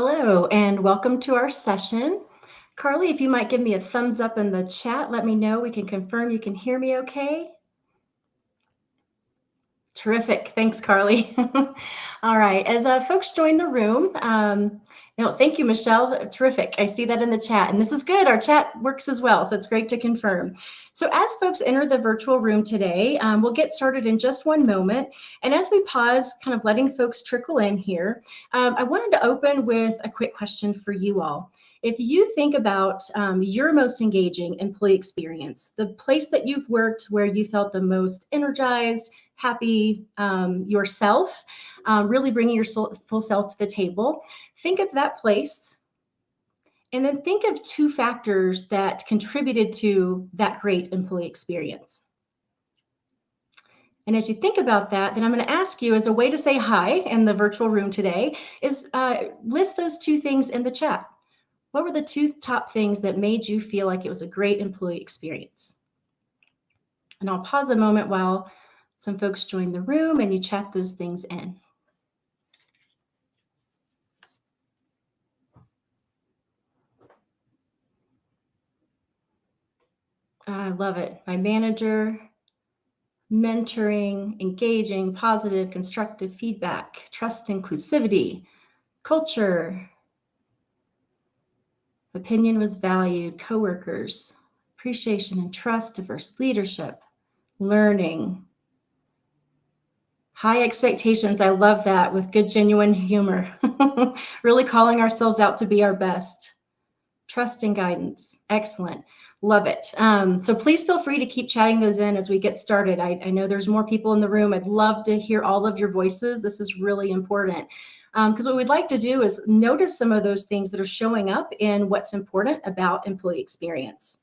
Hello, and welcome to our session. Carly, if you might give me a thumbs up in the chat, let me know. We can confirm you can hear me okay. Terrific. Thanks, Carly. All right. As folks join the room, thank you, Michelle. Terrific. I see that in the chat. And this is good. Our chat works as well. So it's great to confirm. So as folks enter the virtual room today, we'll get started in just one moment. And as we pause, kind of letting folks trickle in here, I wanted to open with a quick question for you all. If you think about your most engaging employee experience, the place that you've worked where you felt the most energized, happy yourself, really bringing your full self to the table, think of that place. And then think of two factors that contributed to that great employee experience. And as you think about that, then I'm going to ask you, as a way to say hi in the virtual room today, is list those two things in the chat. What were the two top things that made you feel like it was a great employee experience? And I'll pause a moment while some folks join the room and you chat those things in. I love it. My manager, mentoring, engaging, positive, constructive feedback, trust, inclusivity, culture, opinion was valued, coworkers, appreciation and trust, diverse leadership, learning, high expectations. I love that, with good, genuine humor, really calling ourselves out to be our best. Trust and guidance. Excellent. Love it. So please feel free to keep chatting those in as we get started. I know there's more people in the room. I'd love to hear all of your voices. This is really important. Because what we'd like to do is notice some of those things that are showing up in what's important about employee experience.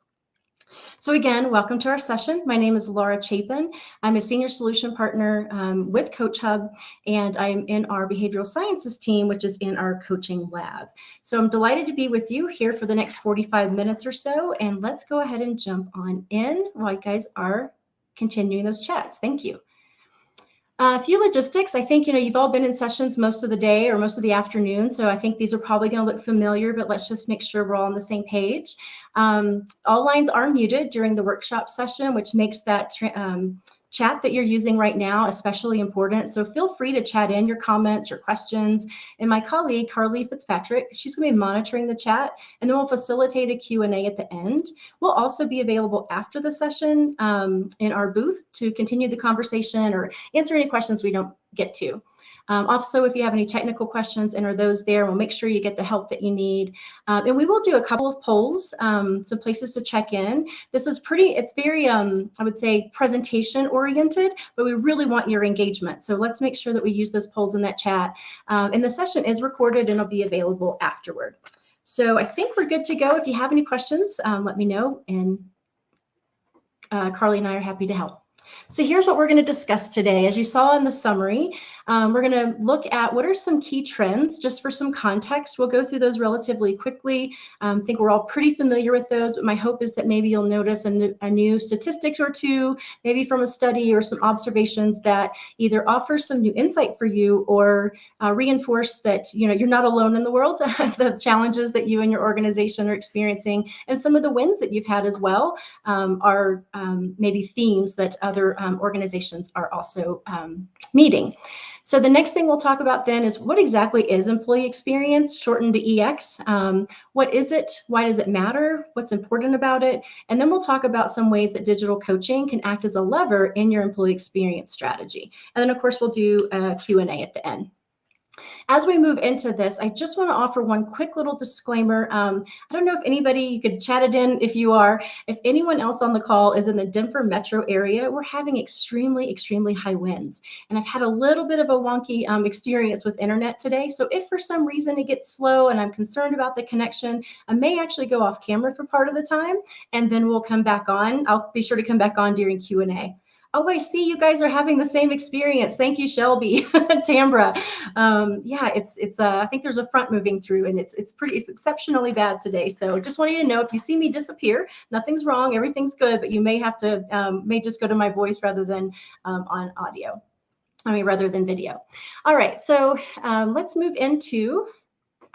So again, welcome to our session. My name is Laura Chapin. I'm a senior solution partner with Coach Hub, and I'm in our behavioral sciences team, which is in our coaching lab. So I'm delighted to be with you here for the next 45 minutes or so, and let's go ahead and jump on in while you guys are continuing those chats. Thank you. A few logistics. I think, you've all been in sessions most of the day or most of the afternoon, so I think these are probably going to look familiar, but let's just make sure we're all on the same page. All lines are muted during the workshop session, which makes that chat that you're using right now especially important. So feel free to chat in your comments, your questions. And my colleague, Carly Fitzpatrick, she's going to be monitoring the chat, and then we'll facilitate a Q&A at the end. We'll also be available after the session in our booth to continue the conversation or answer any questions we don't get to. Also, if you have any technical questions, enter those there. We'll make sure you get the help that you need. And we will do a couple of polls, some places to check in. This is it's very, I would say, presentation oriented, but we really want your engagement. So let's make sure that we use those polls in that chat. And the session is recorded and it'll be available afterward. So I think we're good to go. If you have any questions, let me know. And Carly and I are happy to help. So here's what we're going to discuss today. As you saw in the summary, we're going to look at what are some key trends, just for some context. We'll go through those relatively quickly. I think we're all pretty familiar with those, but my hope is that maybe you'll notice a new statistics or two, maybe from a study or some observations that either offer some new insight for you or reinforce that you're not alone in the world, the challenges that you and your organization are experiencing, and some of the wins that you've had as well are maybe themes that other organizations are also meeting. So the next thing we'll talk about then is what exactly is employee experience, shortened to EX. What is it? Why does it matter? What's important about it? And then we'll talk about some ways that digital coaching can act as a lever in your employee experience strategy. And then, of course, we'll do a Q&A at the end. As we move into this, I just want to offer one quick little disclaimer. I don't know if anybody, you could chat it in if you are. If anyone else on the call is in the Denver metro area, we're having extremely, extremely high winds. And I've had a little bit of a wonky experience with internet today. So if for some reason it gets slow and I'm concerned about the connection, I may actually go off camera for part of the time, and then we'll come back on. I'll be sure to come back on during Q&A. Oh, I see you guys are having the same experience. Thank you, Shelby, Tambra. Yeah, it's. I think there's a front moving through, and it's exceptionally bad today. So just wanted you to know, if you see me disappear, nothing's wrong, everything's good, but you may have to may just go to my voice rather than on audio. Rather than video. All right, so let's move into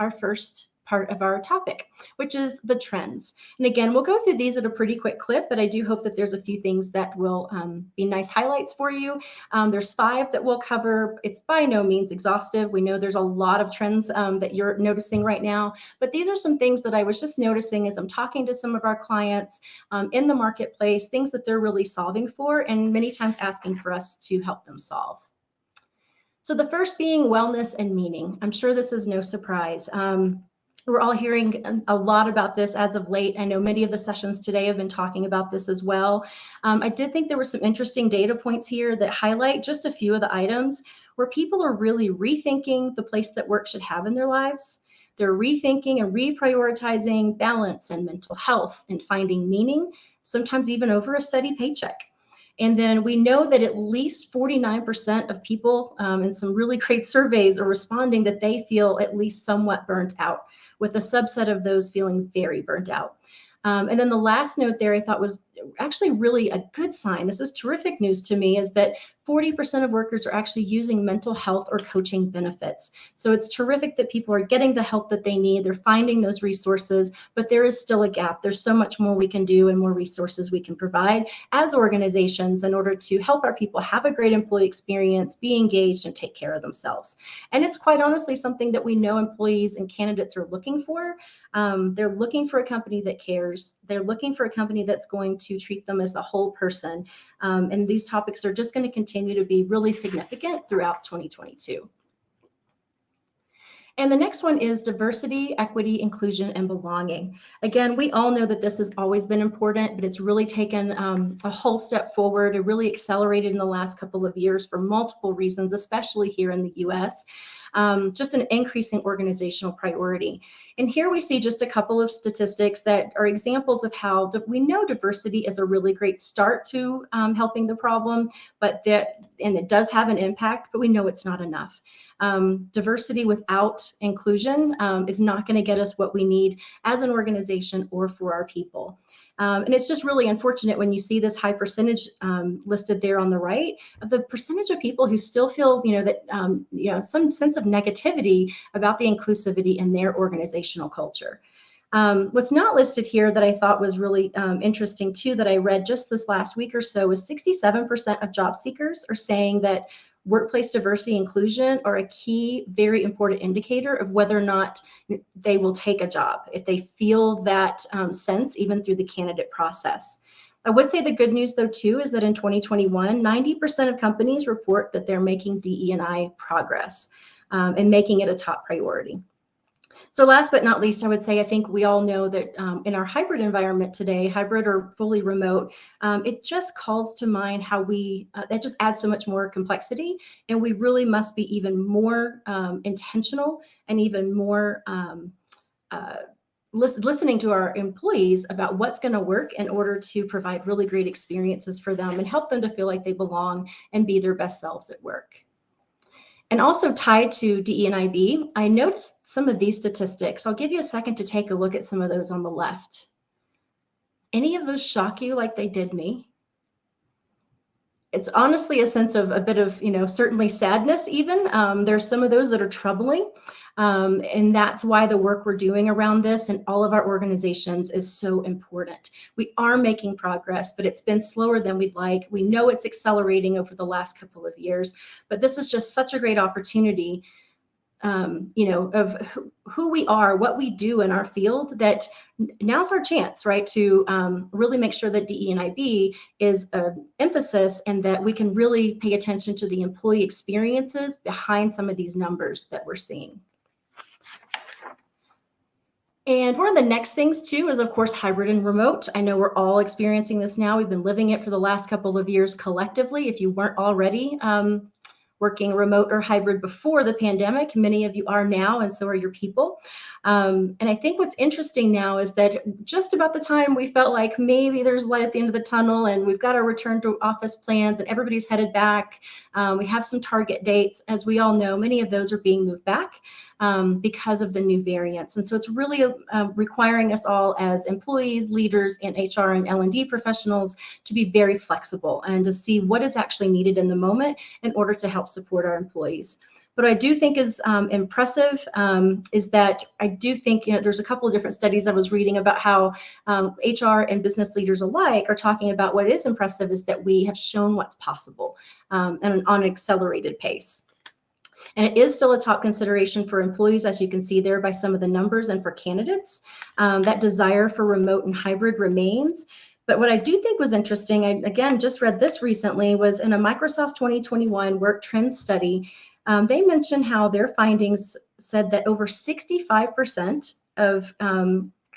our first part of our topic, which is the trends. And again, we'll go through these at a pretty quick clip, but I do hope that there's a few things that will be nice highlights for you. There's 5 that we'll cover. It's by no means exhaustive. We know there's a lot of trends that you're noticing right now, but these are some things that I was just noticing as I'm talking to some of our clients in the marketplace, things that they're really solving for and many times asking for us to help them solve. So the first being wellness and meaning. I'm sure this is no surprise. We're all hearing a lot about this as of late. I know many of the sessions today have been talking about this as well. I did think there were some interesting data points here that highlight just a few of the items where people are really rethinking the place that work should have in their lives. They're rethinking and reprioritizing balance and mental health and finding meaning, sometimes even over a steady paycheck. And then we know that at least 49% of people in some really great surveys are responding that they feel at least somewhat burnt out, with a subset of those feeling very burnt out. And then the last note there I thought was actually really a good sign. This is terrific news to me, is that 40% of workers are actually using mental health or coaching benefits. So it's terrific that people are getting the help that they need. They're finding those resources, but there is still a gap. There's so much more we can do and more resources we can provide as organizations in order to help our people have a great employee experience, be engaged, and take care of themselves. And it's quite honestly something that we know employees and candidates are looking for. They're looking for a company that cares. They're looking for a company that's going to treat them as the whole person. And these topics are just going to continue to be really significant throughout 2022. And the next one is diversity, equity, inclusion, and belonging. Again, we all know that this has always been important, but it's really taken a whole step forward. It really accelerated in the last couple of years for multiple reasons, especially here in the US. Just an increasing organizational priority. And here we see just a couple of statistics that are examples of how we know diversity is a really great start to helping the problem, and it does have an impact, but we know it's not enough. Diversity without inclusion is not going to get us what we need as an organization or for our people. And it's just really unfortunate when you see this high percentage listed there on the right of the percentage of people who still feel, that, some sense of negativity about the inclusivity in their organizational culture. What's not listed here that I thought was really interesting too, that I read just this last week or so, is 67% of job seekers are saying that workplace diversity inclusion are a key, very important indicator of whether or not they will take a job, if they feel that sense even through the candidate process. I would say the good news though too is that in 2021, 90% of companies report that they're making DE&I progress and making it a top priority. So last but not least, I would say, I think we all know that in our hybrid environment today, hybrid or fully remote, it just calls to mind how that just adds so much more complexity. And we really must be even more intentional and even more listening to our employees about what's going to work in order to provide really great experiences for them and help them to feel like they belong and be their best selves at work. And also tied to DE&IB, I noticed some of these statistics. I'll give you a second to take a look at some of those on the left. Any of those shock you like they did me? It's honestly a sense of a bit of, certainly sadness even. There's some of those that are troubling. And that's why the work we're doing around this and all of our organizations is so important. We are making progress, but it's been slower than we'd like. We know it's accelerating over the last couple of years, but this is just such a great opportunity, of who we are, what we do in our field, that now's our chance, right, to really make sure that DE&IB is an emphasis and that we can really pay attention to the employee experiences behind some of these numbers that we're seeing. And one of the next things too is, of course, hybrid and remote. I know we're all experiencing this now. We've been living it for the last couple of years collectively. If you weren't already working remote or hybrid before the pandemic, many of you are now, and so are your people. And I think what's interesting now is that just about the time we felt like maybe there's light at the end of the tunnel and we've got our return to office plans and everybody's headed back, we have some target dates. As we all know, many of those are being moved back because of the new variants. And so it's really requiring us all as employees, leaders, and HR and L&D professionals to be very flexible and to see what is actually needed in the moment in order to help support our employees. But I do think is impressive is that I do think, there's a couple of different studies I was reading about how HR and business leaders alike are talking about what is impressive is that we have shown what's possible and on an accelerated pace. And it is still a top consideration for employees, as you can see there by some of the numbers, and for candidates. That desire for remote and hybrid remains. But what I do think was interesting, I again just read this recently, was in a Microsoft 2021 Work Trends study. They mentioned how their findings said that over 65% of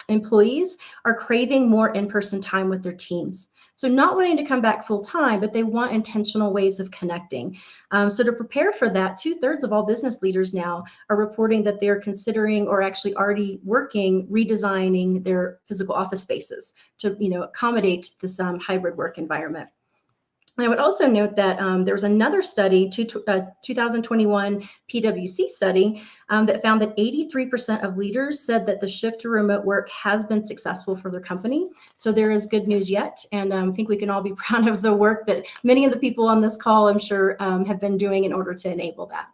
employees are craving more in-person time with their teams. So not wanting to come back full time, but they want intentional ways of connecting. So to prepare for that, 2/3 of all business leaders now are reporting that they're considering or actually already working, redesigning their physical office spaces to accommodate this hybrid work environment. I would also note that there was another study, 2021 PwC study, that found that 83% of leaders said that the shift to remote work has been successful for their company. So there is good news yet. And I think we can all be proud of the work that many of the people on this call, I'm sure, have been doing in order to enable that.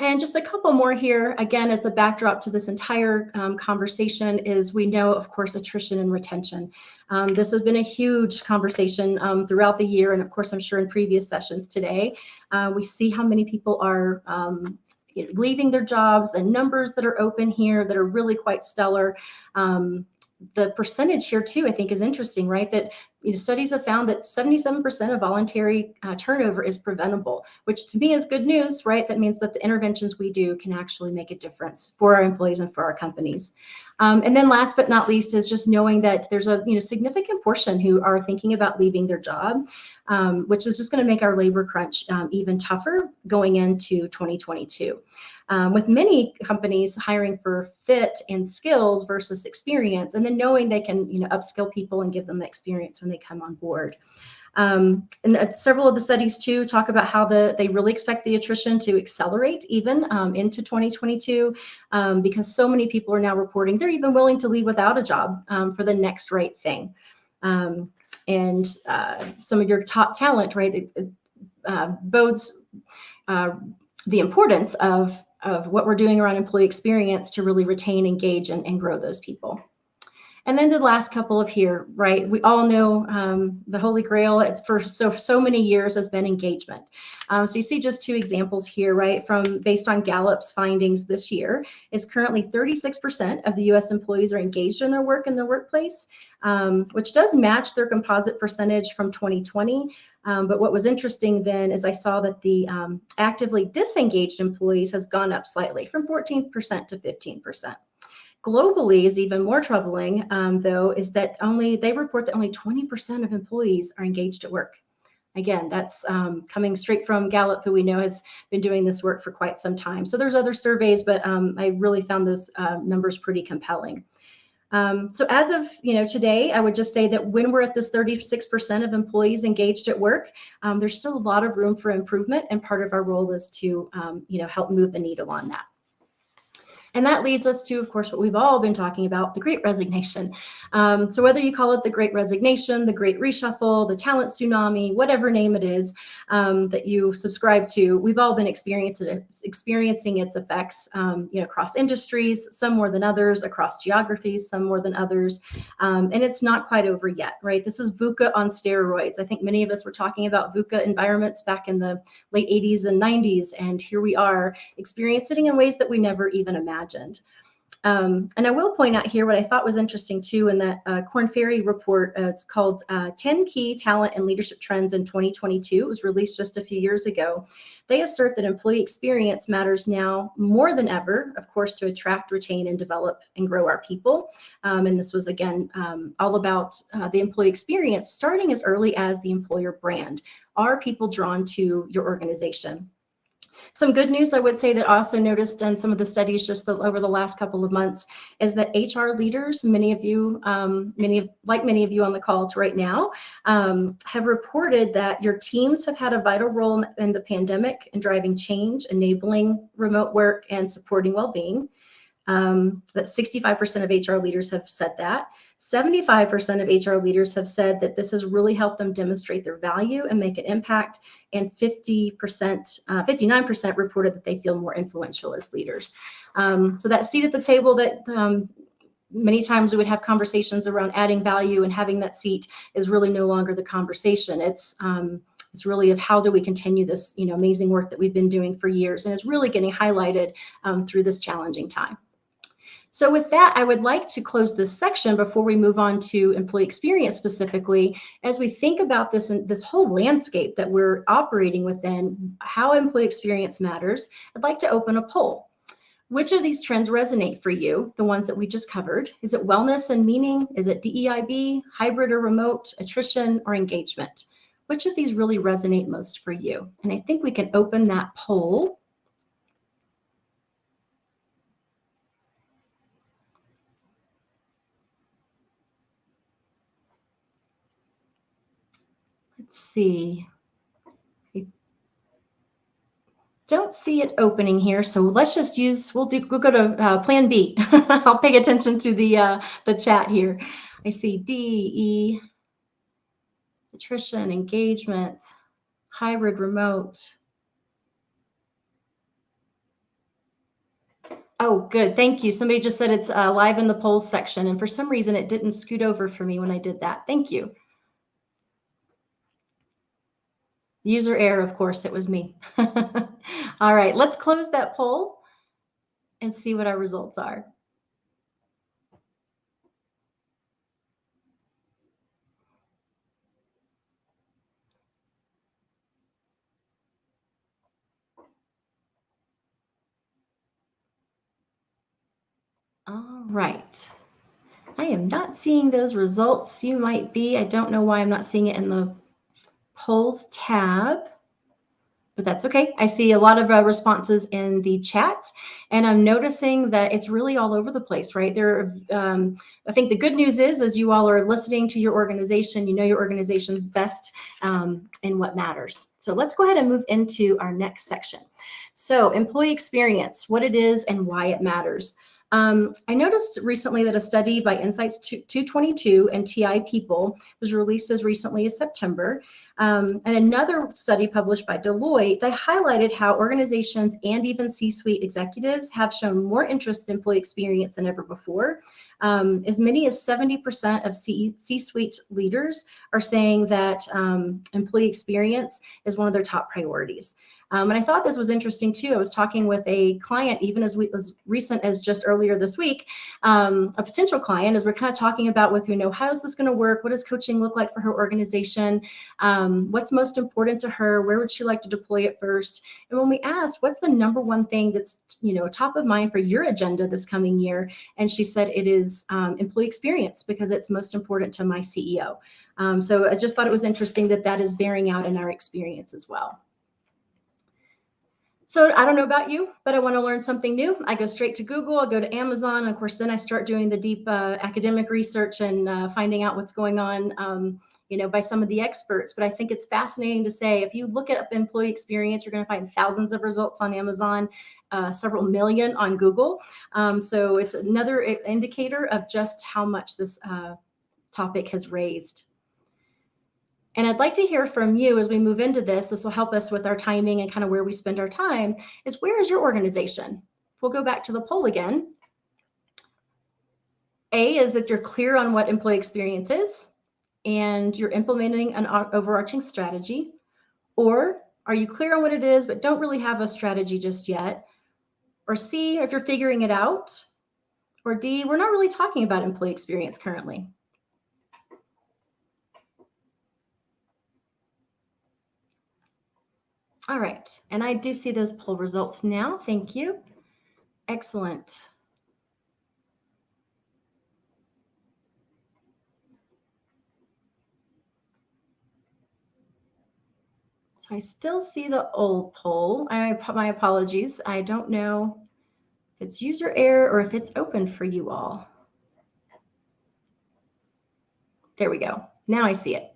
And just a couple more here, again, as the backdrop to this entire conversation is we know, of course, attrition and retention. This has been a huge conversation throughout the year. And of course, I'm sure in previous sessions today, we see how many people are leaving their jobs, the numbers that are open here that are really quite stellar. The percentage here too, I think, is interesting, right? That studies have found that 77% of voluntary turnover is preventable, which to me is good news, right? That means that the interventions we do can actually make a difference for our employees and for our companies. And then last but not least is just knowing that there's a significant portion who are thinking about leaving their job, which is just going to make our labor crunch even tougher going into 2022. With many companies hiring for fit and skills versus experience, and then knowing they can upskill people and give them the experience when they come on board. And several of the studies too talk about how they really expect the attrition to accelerate even into 2022 because so many people are now reporting they're even willing to leave without a job for the next right thing. And some of your top talent, right, bodes the importance of what we're doing around employee experience to really retain, engage, and grow those people. And then the last couple of here, right? We all know the Holy Grail for so many years has been engagement. So you see just two examples here, right? Based on Gallup's findings this year, is currently 36% of the U.S. employees are engaged in their work in their workplace, which does match their composite percentage from 2020. But what was interesting then is I saw that the actively disengaged employees has gone up slightly from 14% to 15%. Globally is even more troubling, though, is that they report that only 20% of employees are engaged at work. Again, that's coming straight from Gallup, who we know has been doing this work for quite some time. So there's other surveys, but I really found those numbers pretty compelling. So as of today, I would just say that when we're at this 36% of employees engaged at work, there's still a lot of room for improvement, and part of our role is to help move the needle on that. And that leads us to, of course, what we've all been talking about, the Great Resignation. So whether you call it the Great Resignation, the Great Reshuffle, the talent tsunami, whatever name it is that you subscribe to, we've all been experiencing its effects across industries, some more than others, across geographies, some more than others. And it's not quite over yet, right? This is VUCA on steroids. I think many of us were talking about VUCA environments back in the late 80s and 90s, and here we are experiencing it in ways that we never even imagined. And I will point out here what I thought was interesting too in that Korn Ferry report. It's called 10 Key Talent and Leadership Trends in 2022. It was released just a few years ago. They assert that employee experience matters now more than ever, of course, to attract, retain, and develop and grow our people. And this was, again, all about the employee experience starting as early as the employer brand. Are people drawn to your organization? Some good news I would say that I also noticed in some of the studies just over the last couple of months is that HR leaders, many of you on the call right now, have reported that your teams have had a vital role in the pandemic in driving change, enabling remote work, and supporting well-being. That 65% of HR leaders have said that. 75% of HR leaders have said that this has really helped them demonstrate their value and make an impact. And 59% reported that they feel more influential as leaders. So that seat at the table that many times we would have conversations around adding value and having that seat is really no longer the conversation. It's really of how do we continue this, amazing work that we've been doing for years, and it's really getting highlighted through this challenging time. So with that, I would like to close this section before we move on to employee experience specifically. As we think about this and this whole landscape that we're operating within, how employee experience matters, I'd like to open a poll. Which of these trends resonate for you, the ones that we just covered? Is it wellness and meaning? Is it DEIB, hybrid or remote, attrition, or engagement? Which of these really resonate most for you? And I think we can open that poll. Let's see. I don't see it opening here, so let's just we'll go to plan B. I'll pay attention to the chat here. I see D, E, attrition, engagement, hybrid, remote. Oh, good. Thank you. Somebody just said it's live in the polls section, and for some reason it didn't scoot over for me when I did that. Thank you. User error, of course, it was me. All right, let's close that poll and see what our results are. All right. I am not seeing those results. You might be. I don't know why I'm not seeing it in the polls tab, but that's okay. I see a lot of responses in the chat, and I'm noticing that it's really all over the place, right? I think the good news is, as you all are listening to your organization, you know your organization's best in what matters. So let's go ahead and move into our next section. So employee experience, what it is and why it matters. I noticed recently that a study by Insights 222 and TI People was released as recently as September. And another study published by Deloitte, they highlighted how organizations and even C-suite executives have shown more interest in employee experience than ever before. As many as 70% of C-suite leaders are saying that employee experience is one of their top priorities. And I thought this was interesting too. I was talking with a client, even as recent as just earlier this week, a potential client, as we're kind of talking about with, how is this going to work? What does coaching look like for her organization? What's most important to her? Where would she like to deploy it first? And when we asked, what's the number one thing that's, top of mind for your agenda this coming year? And she said, it is employee experience, because it's most important to my CEO. So I just thought it was interesting that that is bearing out in our experience as well. So I don't know about you, but I want to learn something new. I go straight to Google, I go to Amazon, and of course, then I start doing the deep academic research and finding out what's going on, by some of the experts. But I think it's fascinating to say, if you look at employee experience, you're going to find thousands of results on Amazon, several million on Google. So it's another indicator of just how much this topic has raised. And I'd like to hear from you as we move into this. This will help us with our timing and kind of where we spend our time, is where is your organization? We'll go back to the poll again. A is that you're clear on what employee experience is and you're implementing an overarching strategy. Or are you clear on what it is, but don't really have a strategy just yet? Or C, if you're figuring it out. Or D, we're not really talking about employee experience currently. All right, and I do see those poll results now. Thank you. Excellent. So I still see the old poll. My apologies. I don't know if it's user error or if it's open for you all. There we go. Now I see it.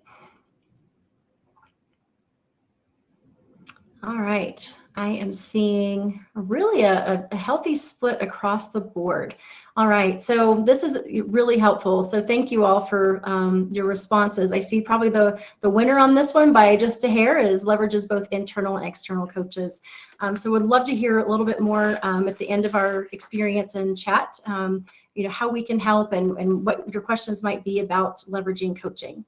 All right. I am seeing really a healthy split across the board. All right, so this is really helpful. So thank you all for your responses. I see probably the winner on this one by just a hair is leverages both internal and external coaches. So would love to hear a little bit more at the end of our experience in chat, how we can help and what your questions might be about leveraging coaching.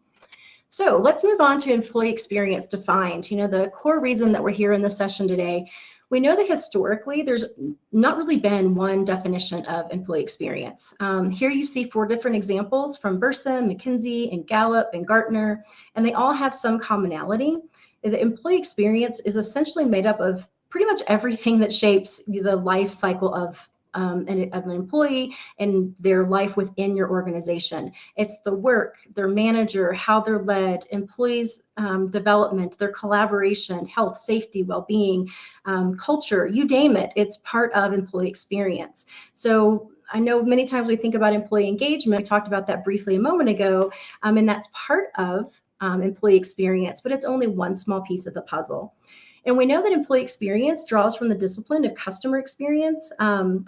So let's move on to employee experience defined. The core reason that we're here in this session today, we know that historically there's not really been one definition of employee experience. Here you see 4 different examples from Burson, McKinsey, and Gallup, and Gartner, and they all have some commonality. The employee experience is essentially made up of pretty much everything that shapes the life cycle of an employee and their life within your organization. It's the work, their manager, how they're led, employees' development, their collaboration, health, safety, well-being, culture, you name it. It's part of employee experience. So I know many times we think about employee engagement. We talked about that briefly a moment ago, and that's part of employee experience, but it's only one small piece of the puzzle. And we know that employee experience draws from the discipline of customer experience.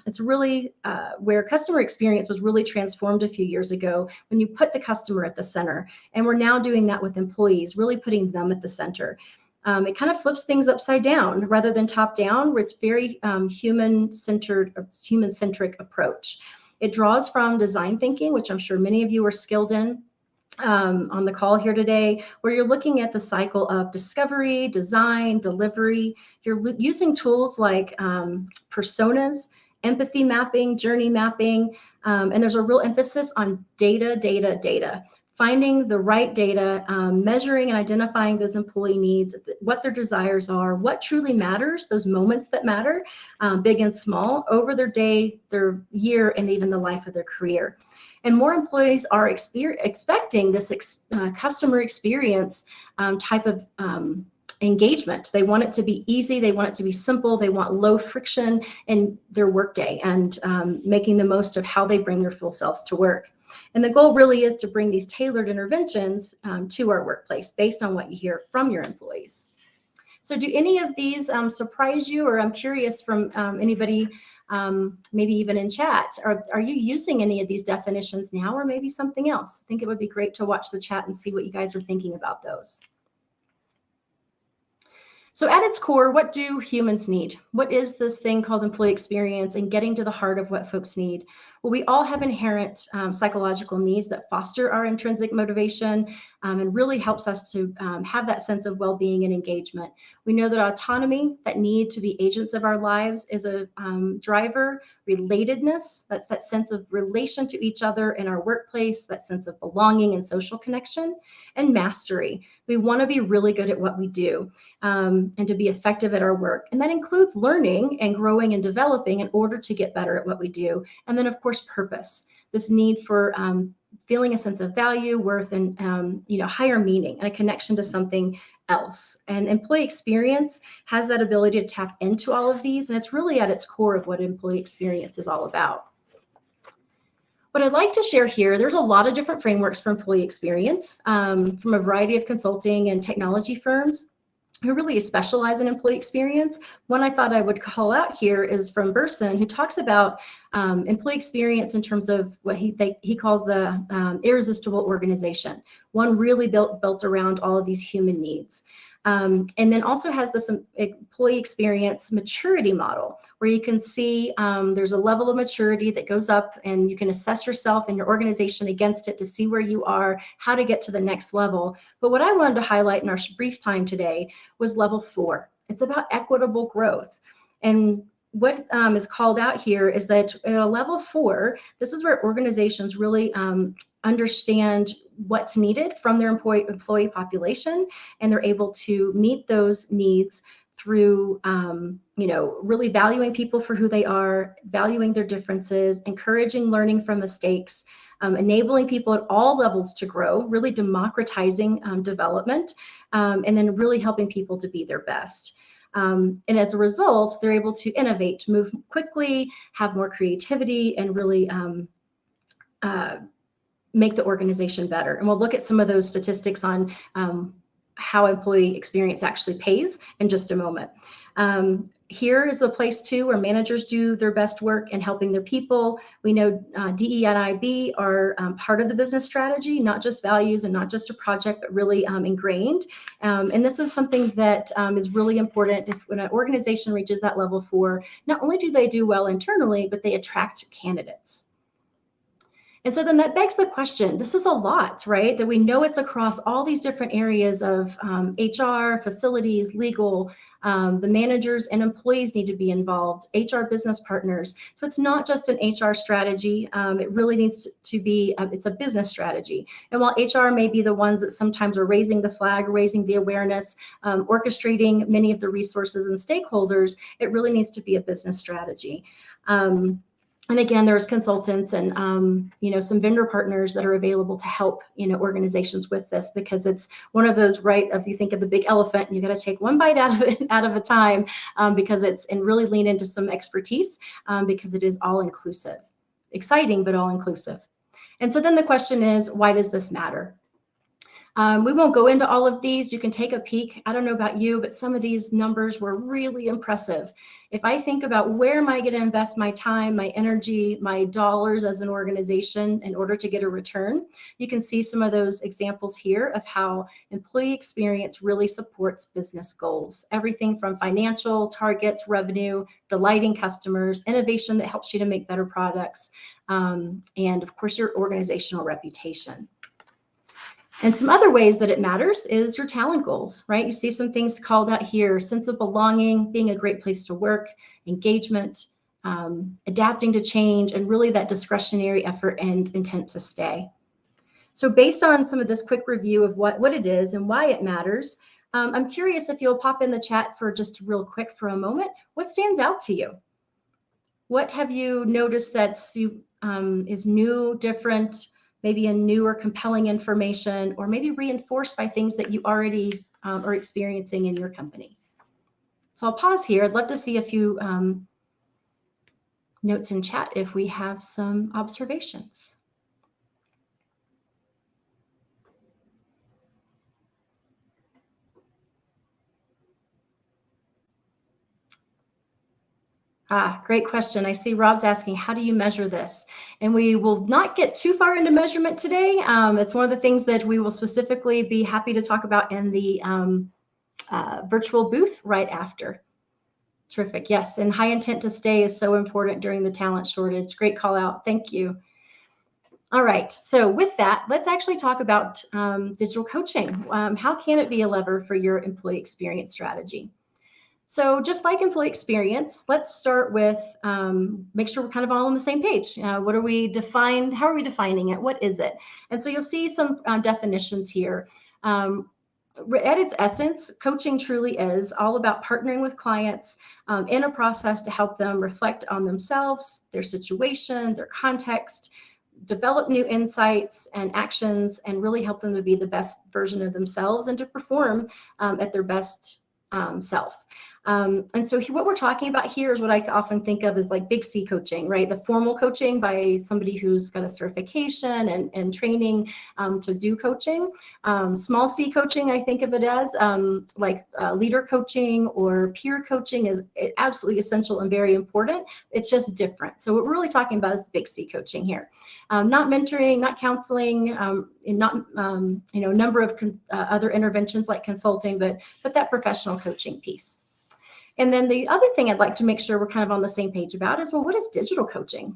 It's really where customer experience was really transformed a few years ago when you put the customer at the center. And we're now doing that with employees, really putting them at the center. It kind of flips things upside down rather than top down, where it's very human-centric approach. It draws from design thinking, which I'm sure many of you are skilled in. On the call here today, where you're looking at the cycle of discovery, design, delivery. You're using tools like personas, empathy mapping, journey mapping, and there's a real emphasis on data. Finding the right data, measuring and identifying those employee needs, what their desires are, what truly matters, those moments that matter, big and small, over their day, their year, and even the life of their career. And more employees are expecting this customer experience type of engagement. They want it to be easy. They want it to be simple. They want low friction in their workday and making the most of how they bring their full selves to work. And the goal really is to bring these tailored interventions to our workplace based on what you hear from your employees. So do any of these surprise you? Or I'm curious from anybody, maybe even in chat, are you using any of these definitions now or maybe something else? I think it would be great to watch the chat and see what you guys are thinking about those. So at its core, what do humans need? What is this thing called employee experience and getting to the heart of what folks need? Well, we all have inherent psychological needs that foster our intrinsic motivation and really helps us to have that sense of well-being and engagement. We know that autonomy, that need to be agents of our lives, is a driver. Relatedness, that's that sense of relation to each other in our workplace, that sense of belonging and social connection, and mastery. We want to be really good at what we do and to be effective at our work. And that includes learning and growing and developing in order to get better at what we do. And then, of course, purpose, this need for feeling a sense of value, worth, and higher meaning and a connection to something else. And employee experience has that ability to tap into all of these, and it's really at its core of what employee experience is all about. What I'd like to share here, there's a lot of different frameworks for employee experience from a variety of consulting and technology firms who really specialize in employee experience. One I thought I would call out here is from Burson, who talks about employee experience in terms of what he calls the irresistible organization, one really built around all of these human needs. And then also has this employee experience maturity model, where you can see there's a level of maturity that goes up and you can assess yourself and your organization against it to see where you are, how to get to the next level. But what I wanted to highlight in our brief time today was level 4. It's about equitable growth. And what is called out here is that at a level 4, this is where organizations really understand what's needed from their employee population, and they're able to meet those needs through, really valuing people for who they are, valuing their differences, encouraging learning from mistakes, enabling people at all levels to grow, really democratizing development, and then really helping people to be their best. And as a result, they're able to innovate, to move quickly, have more creativity, and really make the organization better. And we'll look at some of those statistics on how employee experience actually pays in just a moment. Here is a place too where managers do their best work in helping their people. We know DEIB are part of the business strategy, not just values and not just a project, but really ingrained. And this is something that is really important when an organization reaches that level 4. Not only do they do well internally, but they attract candidates. And so then that begs the question, this is a lot, right? That we know it's across all these different areas of HR, facilities, legal, the managers and employees need to be involved, HR business partners. So it's not just an HR strategy. It really needs to be, it's a business strategy. And while HR may be the ones that sometimes are raising the flag, raising the awareness, orchestrating many of the resources and stakeholders, it really needs to be a business strategy. And again, there's consultants and, some vendor partners that are available to help, organizations with this, because it's one of those, right, if you think of the big elephant, you got to take one bite out of it at a time, because and really lean into some expertise, because it is all inclusive, exciting, but all inclusive. And so then the question is, why does this matter? We won't go into all of these. You can take a peek. I don't know about you, but some of these numbers were really impressive. If I think about where am I going to invest my time, my energy, my dollars as an organization in order to get a return, you can see some of those examples here of how employee experience really supports business goals. Everything from financial targets, revenue, delighting customers, innovation that helps you to make better products, and of course, your organizational reputation. And some other ways that it matters is your talent goals, right? You see some things called out here: sense of belonging, being a great place to work, engagement, adapting to change, and really that discretionary effort and intent to stay. So based on some of this quick review of what it is and why it matters, I'm curious if you'll pop in the chat for just real quick for a moment. What stands out to you? What have you noticed that's is new, different, maybe a new or compelling information, or maybe reinforced by things that you already are experiencing in your company? So I'll pause here. I'd love to see a few notes in chat if we have some observations. Great question. I see Rob's asking, how do you measure this? And we will not get too far into measurement today. It's one of the things that we will specifically be happy to talk about in the virtual booth right after. Terrific. Yes. And high intent to stay is so important during the talent shortage. Great call out. Thank you. All right. So with that, let's actually talk about digital coaching. How can it be a lever for your employee experience strategy? So just like employee experience, let's start with make sure we're kind of all on the same page. What are we defined? How are we defining it? What is it? And so you'll see some definitions here. At its essence, coaching truly is all about partnering with clients in a process to help them reflect on themselves, their situation, their context, develop new insights and actions, and really help them to be the best version of themselves and to perform at their best self. And so what we're talking about here is what I often think of as like big C coaching, right? The formal coaching by somebody who's got a certification and training to do coaching. Small C coaching, I think of it as leader coaching or peer coaching is absolutely essential and very important. It's just different. So what we're really talking about is the big C coaching here. Not mentoring, not counseling, and not a number of other interventions like consulting, but that professional coaching piece. And then the other thing I'd like to make sure we're kind of on the same page about is, well, what is digital coaching?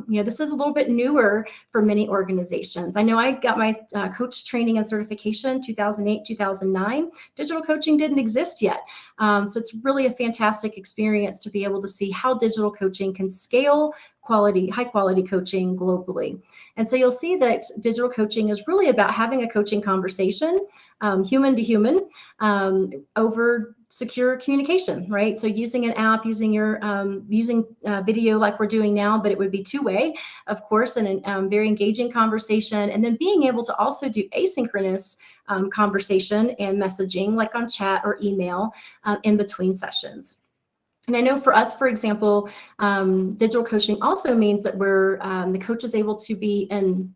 This is a little bit newer for many organizations. I know I got my coach training and certification 2008, 2009. Digital coaching didn't exist yet. So it's really a fantastic experience to be able to see how digital coaching can scale high quality coaching globally. And so you'll see that digital coaching is really about having a coaching conversation, human to human, over secure communication, right? So using an app, using video like we're doing now, but it would be two-way, of course, and a very engaging conversation. And then being able to also do asynchronous conversation and messaging, like on chat or email in between sessions. And I know for us, for example, digital coaching also means that the coach is able to be in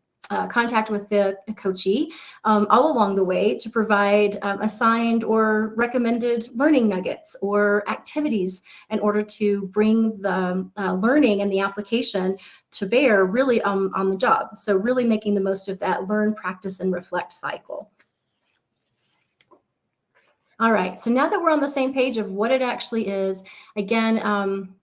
contact with the coachee all along the way to provide assigned or recommended learning nuggets or activities in order to bring the learning and the application to bear really on the job. So really making the most of that learn, practice, and reflect cycle. All right, so now that we're on the same page of what it actually is, again,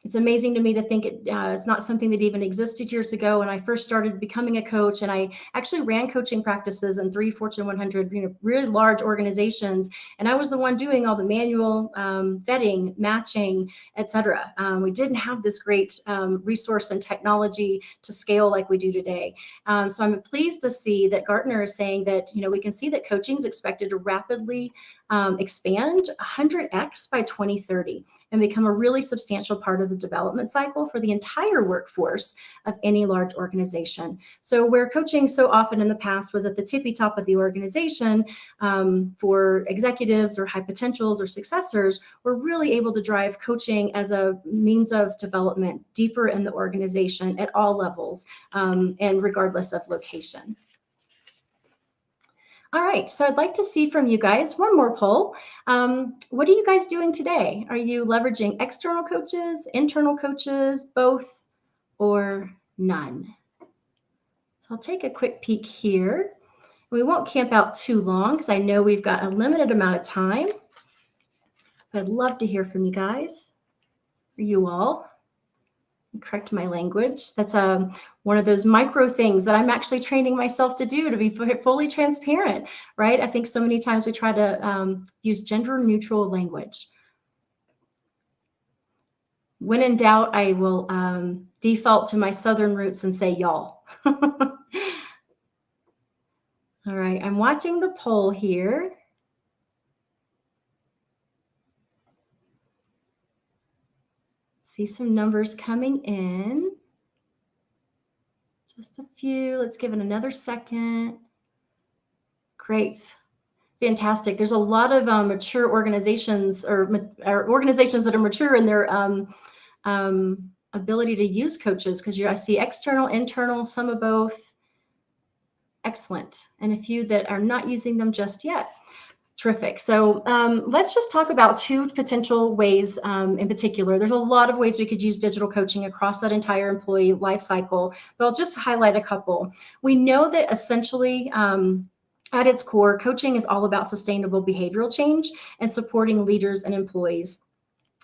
it's amazing to me to think it's not something that even existed years ago. When I first started becoming a coach, and I actually ran coaching practices in 3 Fortune 100, really large organizations, and I was the one doing all the manual vetting, matching, etc. We didn't have this great resource and technology to scale like we do today. So I'm pleased to see that Gartner is saying that we can see that coaching is expected to rapidly expand 100x by 2030 and become a really substantial part of the development cycle for the entire workforce of any large organization. So where coaching so often in the past was at the tippy top of the organization for executives or high potentials or successors, we're really able to drive coaching as a means of development deeper in the organization at all levels and regardless of location. All right, so I'd like to see from you guys one more poll. What are you guys doing today? Are you leveraging external coaches, internal coaches, both, or none? So I'll take a quick peek here. We won't camp out too long because I know we've got a limited amount of time. But I'd love to hear from you guys, or you all. Correct my language. That's one of those micro things that I'm actually training myself to do, to be fully transparent, right? I think so many times we try to use gender neutral language. When in doubt, I will default to my Southern roots and say y'all. All right, I'm watching the poll here. See some numbers coming in. Just a few. Let's give it another second. Great. Fantastic. There's a lot of mature organizations or organizations that are mature in their ability to use coaches, because I see external, internal, some of both. Excellent. And a few that are not using them just yet. Terrific. So let's just talk about 2 potential ways in particular. There's a lot of ways we could use digital coaching across that entire employee life cycle, but I'll just highlight a couple. We know that essentially at its core, coaching is all about sustainable behavioral change and supporting leaders and employees.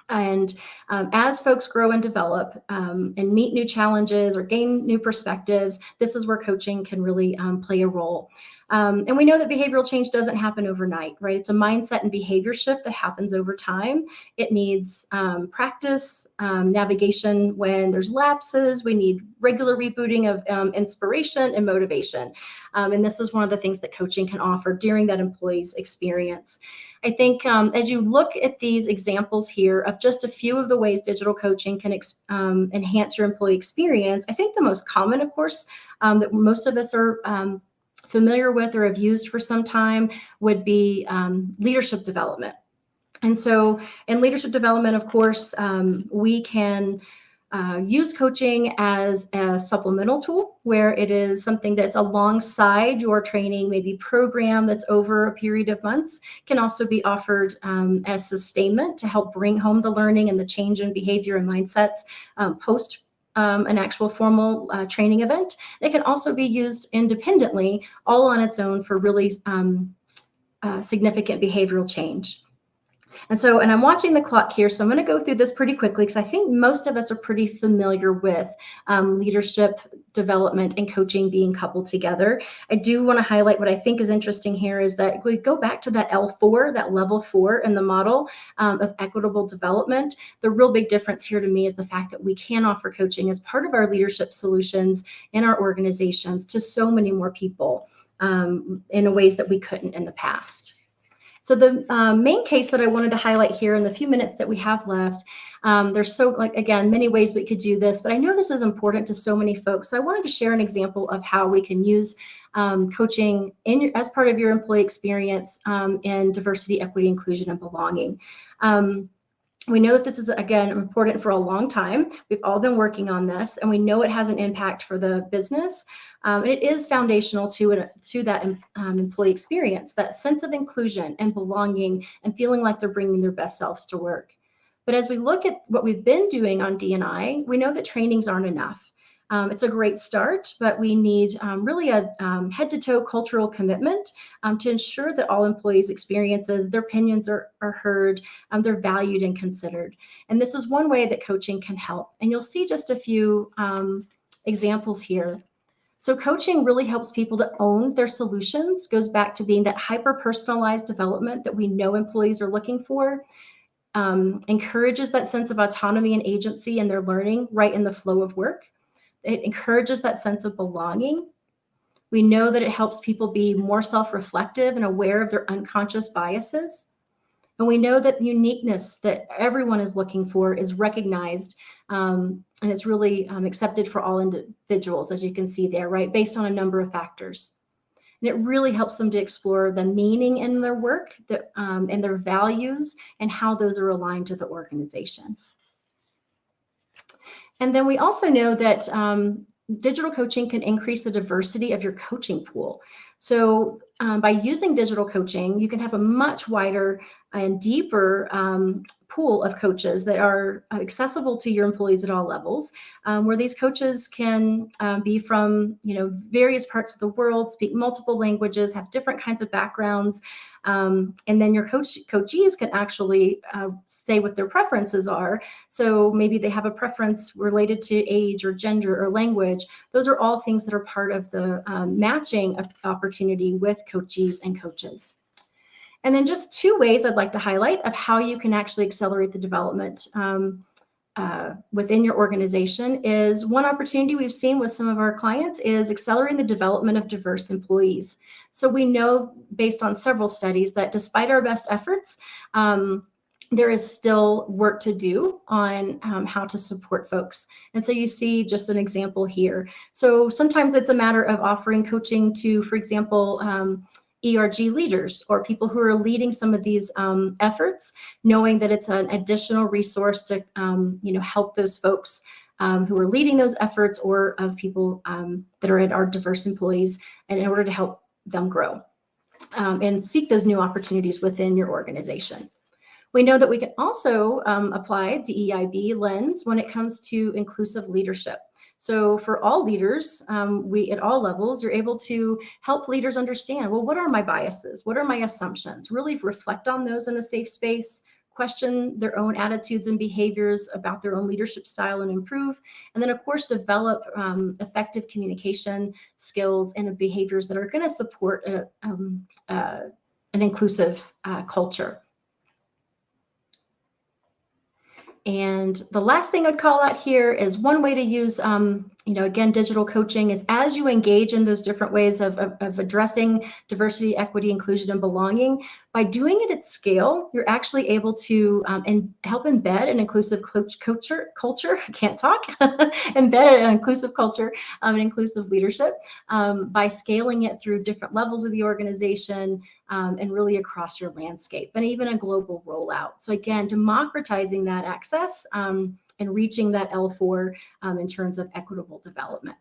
And as folks grow and develop and meet new challenges or gain new perspectives, this is where coaching can really play a role. And we know that behavioral change doesn't happen overnight, right? It's a mindset and behavior shift that happens over time. It needs practice, navigation when there's lapses. We need regular rebooting of inspiration and motivation. And this is one of the things that coaching can offer during that employee's experience. I think as you look at these examples here of just a few of the ways digital coaching can enhance your employee experience, I think the most common, of course, that most of us are familiar with or have used for some time would be leadership development. And so in leadership development, of course, we can use coaching as a supplemental tool where it is something that's alongside your training, maybe program that's over a period of months, can also be offered as sustainment to help bring home the learning and the change in behavior and mindsets post an actual formal training event. It can also be used independently, all on its own, for really significant behavioral change. And I'm watching the clock here, so I'm going to go through this pretty quickly because I think most of us are pretty familiar with leadership development and coaching being coupled together. I do want to highlight what I think is interesting here is that we go back to that L4, that level 4 in the model of equitable development. The real big difference here to me is the fact that we can offer coaching as part of our leadership solutions in our organizations to so many more people in ways that we couldn't in the past. So the main case that I wanted to highlight here in the few minutes that we have left, there's again, many ways we could do this, but I know this is important to so many folks. So I wanted to share an example of how we can use coaching as part of your employee experience in diversity, equity, inclusion, and belonging. We know that this is, again, important for a long time. We've all been working on this, and we know it has an impact for the business. It is foundational to that employee experience, that sense of inclusion and belonging and feeling like they're bringing their best selves to work. But as we look at what we've been doing on D&I, we know that trainings aren't enough. It's a great start, but we need really a head-to-toe cultural commitment to ensure that all employees' experiences, their opinions are heard, they're valued and considered. And this is one way that coaching can help. And you'll see just a few examples here. So coaching really helps people to own their solutions, goes back to being that hyper-personalized development that we know employees are looking for. Encourages that sense of autonomy and agency in their learning right in the flow of work. It encourages that sense of belonging. We know that it helps people be more self-reflective and aware of their unconscious biases. And we know that the uniqueness that everyone is looking for is recognized, and it's really accepted for all individuals, as you can see there, right, based on a number of factors. And it really helps them to explore the meaning in their work, and their values, and how those are aligned to the organization. And then we also know that digital coaching can increase the diversity of your coaching pool. So by using digital coaching, you can have a much wider and deeper pool of coaches that are accessible to your employees at all levels, where these coaches can be from various parts of the world, speak multiple languages, have different kinds of backgrounds, and then your coachees can actually say what their preferences are. So maybe they have a preference related to age or gender or language. Those are all things that are part of the matching opportunity with coachees and coaches. And then just 2 ways I'd like to highlight of how you can actually accelerate the development within your organization is one opportunity we've seen with some of our clients is accelerating the development of diverse employees. So we know based on several studies that despite our best efforts, there is still work to do on how to support folks. And so you see just an example here. So sometimes it's a matter of offering coaching to, for example, ERG leaders or people who are leading some of these efforts, knowing that it's an additional resource to help those folks who are leading those efforts or of people that are in our diverse employees, and in order to help them grow and seek those new opportunities within your organization. We know that we can also apply DEIB lens when it comes to inclusive leadership. So for all leaders, we at all levels, you're able to help leaders understand, well, what are my biases? What are my assumptions? Really reflect on those in a safe space, question their own attitudes and behaviors about their own leadership style and improve. And then, of course, develop effective communication skills and behaviors that are going to support an inclusive culture. And the last thing I'd call out here is one way to use, again, digital coaching is as you engage in those different ways of addressing diversity, equity, inclusion, and belonging, by doing it at scale, you're actually able to help embed an inclusive culture, I can't talk, embed an inclusive culture and inclusive leadership by scaling it through different levels of the organization and really across your landscape and even a global rollout. So again, democratizing that access and reaching that L4 in terms of equitable development.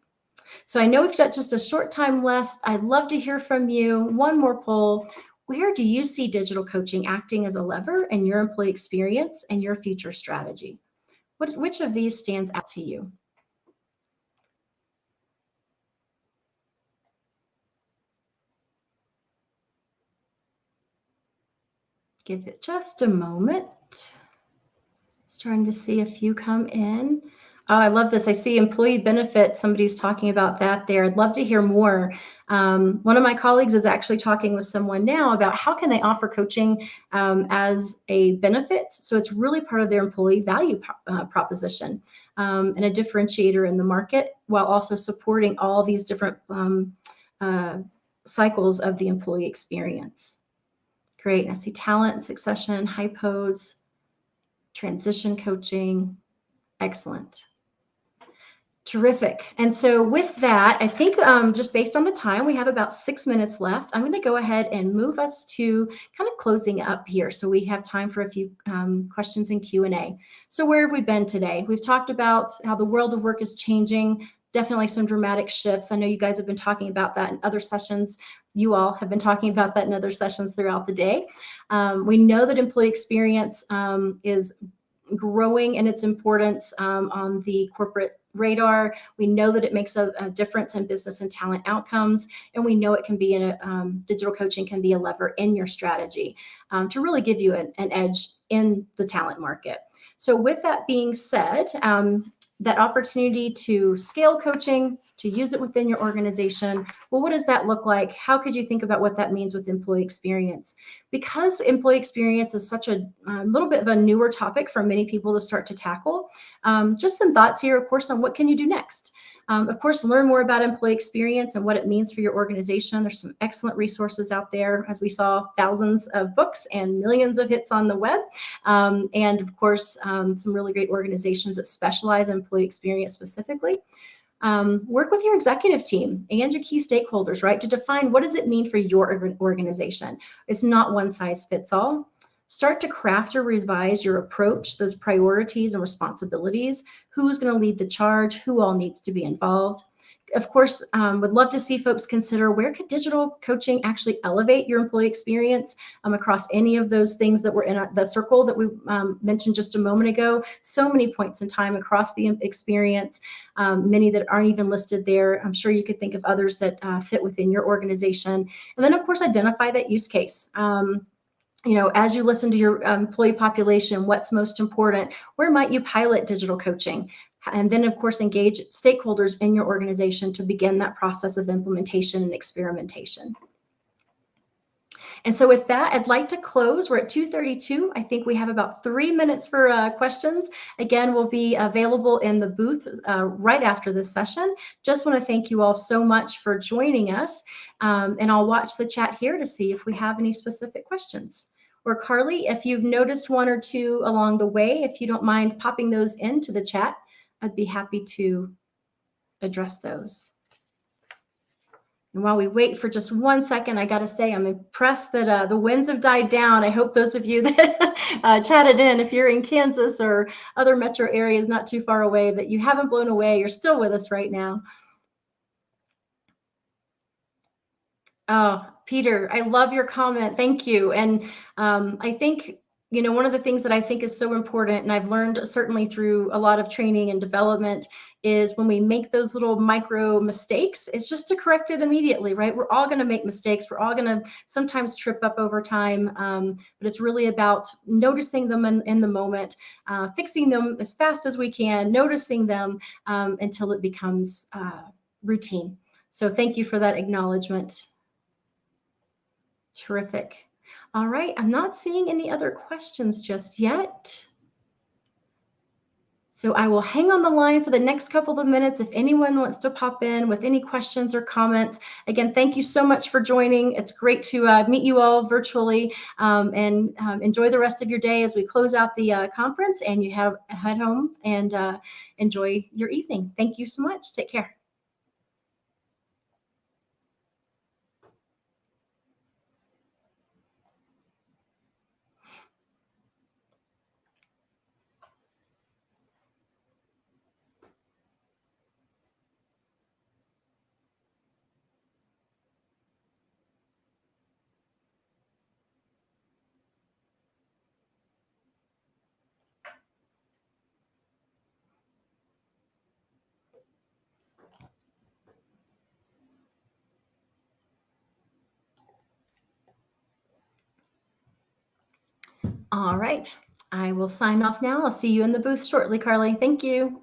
So I know we've got just a short time left. I'd love to hear from you. One more poll. Where do you see digital coaching acting as a lever in your employee experience and your future strategy? Which of these stands out to you? Give it just a moment. Starting to see a few come in. Oh, I love this. I see employee benefit. Somebody's talking about that there. I'd love to hear more. One of my colleagues is actually talking with someone now about how can they offer coaching as a benefit. So it's really part of their employee value proposition and a differentiator in the market while also supporting all these different cycles of the employee experience. Great. And I see talent and succession, hypos, transition coaching. Excellent. Terrific. And so with that, I think just based on the time, we have about 6 minutes left. I'm going to go ahead and move us to kind of closing up here, so we have time for a few questions and Q&A. So where have we been today? We've talked about how the world of work is changing, definitely some dramatic shifts. I know you guys have been talking about that in other sessions. You all have been talking about that in other sessions throughout the day. We know that employee experience is growing in its importance on the corporate radar. We know that it makes a difference in business and talent outcomes, and we know it can be digital coaching can be a lever in your strategy to really give you an edge in the talent market. So with that being said, that opportunity to scale coaching, to use it within your organization, well, what does that look like? How could you think about what that means with employee experience? Because employee experience is such a little bit of a newer topic for many people to start to tackle, just some thoughts here, of course, on what can you do next? Of course, learn more about employee experience and what it means for your organization. There's some excellent resources out there. As we saw, thousands of books and millions of hits on the web. And of course, some really great organizations that specialize in employee experience specifically. Work with your executive team and your key stakeholders, right, to define what does it mean for your organization. It's not one size fits all. Start to craft or revise your approach, those priorities and responsibilities. Who's going to lead the charge? Who all needs to be involved? Of course, would love to see folks consider where could digital coaching actually elevate your employee experience across any of those things that were in the circle that we mentioned just a moment ago. So many points in time across the experience, many that aren't even listed there. I'm sure you could think of others that fit within your organization. And then, of course, identify that use case. As you listen to your employee population, what's most important? Where might you pilot digital coaching? And then, of course, engage stakeholders in your organization to begin that process of implementation and experimentation. And so with that, I'd like to close. We're at 2:32. I think we have about 3 minutes for questions. Again, we'll be available in the booth right after this session. Just want to thank you all so much for joining us. And I'll watch the chat here to see if we have any specific questions. Or Carly, if you've noticed one or two along the way, if you don't mind popping those into the chat, I'd be happy to address those. And while we wait for just 1 second, I got to say, I'm impressed that the winds have died down. I hope those of you that chatted in, if you're in Kansas or other metro areas not too far away, that you haven't blown away. You're still with us right now. Oh, Peter, I love your comment. Thank you. And I think, one of the things that I think is so important, and I've learned certainly through a lot of training and development, is when we make those little micro mistakes, it's just to correct it immediately, right? We're all going to make mistakes. We're all going to sometimes trip up over time, but it's really about noticing them in the moment, fixing them as fast as we can, noticing them until it becomes routine. So thank you for that acknowledgement. Terrific. All right, I'm not seeing any other questions just yet. So I will hang on the line for the next couple of minutes if anyone wants to pop in with any questions or comments. Again, thank you so much for joining. It's great to meet you all virtually, and enjoy the rest of your day as we close out the conference and you head home and enjoy your evening. Thank you so much. Take care. All right, I will sign off now. I'll see you in the booth shortly, Carly. Thank you.